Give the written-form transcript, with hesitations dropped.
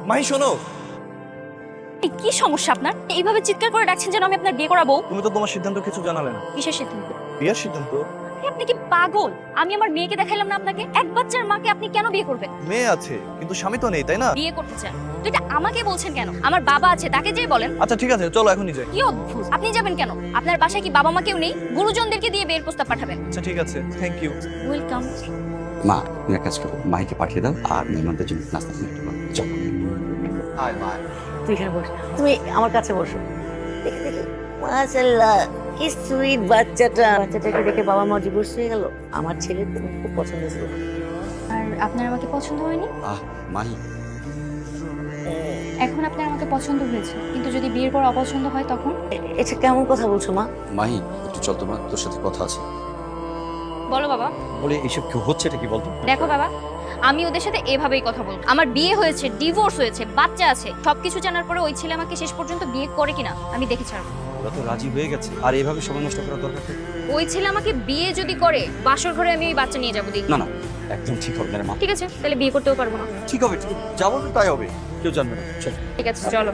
মাহি শোনো, কি সমস্যা আপনার? এইভাবে চিৎকার করে ডাকছেন যেন আমি আপনার বিয়ে করাবো। তুমি তো তোমার সিদ্ধান্ত কিছু জানালে না। কিসের সিদ্ধান্ত? বিয়ের সিদ্ধান্ত। আপনি কি পাগল? আমি আমার মেয়েকে দেখাইলাম না আপনাকে? এক বাচ্চার মাকে আপনি কেন বিয়ে করবেন? মেয়ে আছে কিন্তু স্বামী তো নেই, তাই না? বিয়ে করতে চান তো এটা আমাকে বলছেন কেন? আমার বাবা আছে, তাকে যেয়ে বলেন। আচ্ছা ঠিক আছে, চলো এখনই যাই। কি অদ্ভুত, আপনি যাবেন কেন? আপনার বাসায় কি বাবা মা কেউ নেই? গুরুজনদেরকে দিয়ে বিয়ের প্রস্তাব পাঠাবেন। আচ্ছা ঠিক আছে, থ্যাংক ইউ। ওয়েলকাম। মা, তুমি এক কাজ করো, মাইকে পাঠিয়ে দাও আর মেহমানদের জন্য নাস্তা কিনে একটু চলো। হাই মা, তুই এখানে বস, তুমি আমার কাছে বসো। মাশাআল্লাহ, কি সুইট বাচ্চাটা। বাচ্চাটাকে দেখে বাবা মা ডিভোর্স হয়ে গেল। আমার ছেলে তো খুব পছন্দ ছিল। আর আপনার আমাকে পছন্দ হয়নি? মাহি, এখন আপনার আমাকে পছন্দ হয়েছে, কিন্তু যদি বিয়ের পর অপছন্দ হয় তখন? এটা কেমন কথা বলছো মা? মাহি একটু চল তো মা, তোর সাথে কথা আছে। বলো বাবা। বলে এইসব কি হচ্ছে, এটা কি বলতো? দেখো বাবা, আমি ওদের সাথে এভাবেই কথা বলবো। আমার বিয়ে হয়েছে, ডিভোর্স হয়েছে, বাচ্চা আছে, সবকিছু জানার পরে ওই ছেলে আমাকে শেষ পর্যন্ত বিয়ে করে কিনা আমি দেখে ছাড়বো। ওরা তো রাজি হয়ে গেছে, আর এইভাবে সময় নষ্ট করার দরকার নেই। ওই ছেলে আমাকে বিয়ে যদি করে, বাসর ঘরে আমি ওই বাচ্চা নিয়ে যাবো। দেখি না না, একদম ঠিক হবে না রে মা। ঠিক আছে, তাহলে বিয়ে করতেও পারবো না। ঠিক হবে, ঠিক হবে, যা বলবে তাই হবে, কেউ জানবে না। চল। ঠিক আছে, চলো।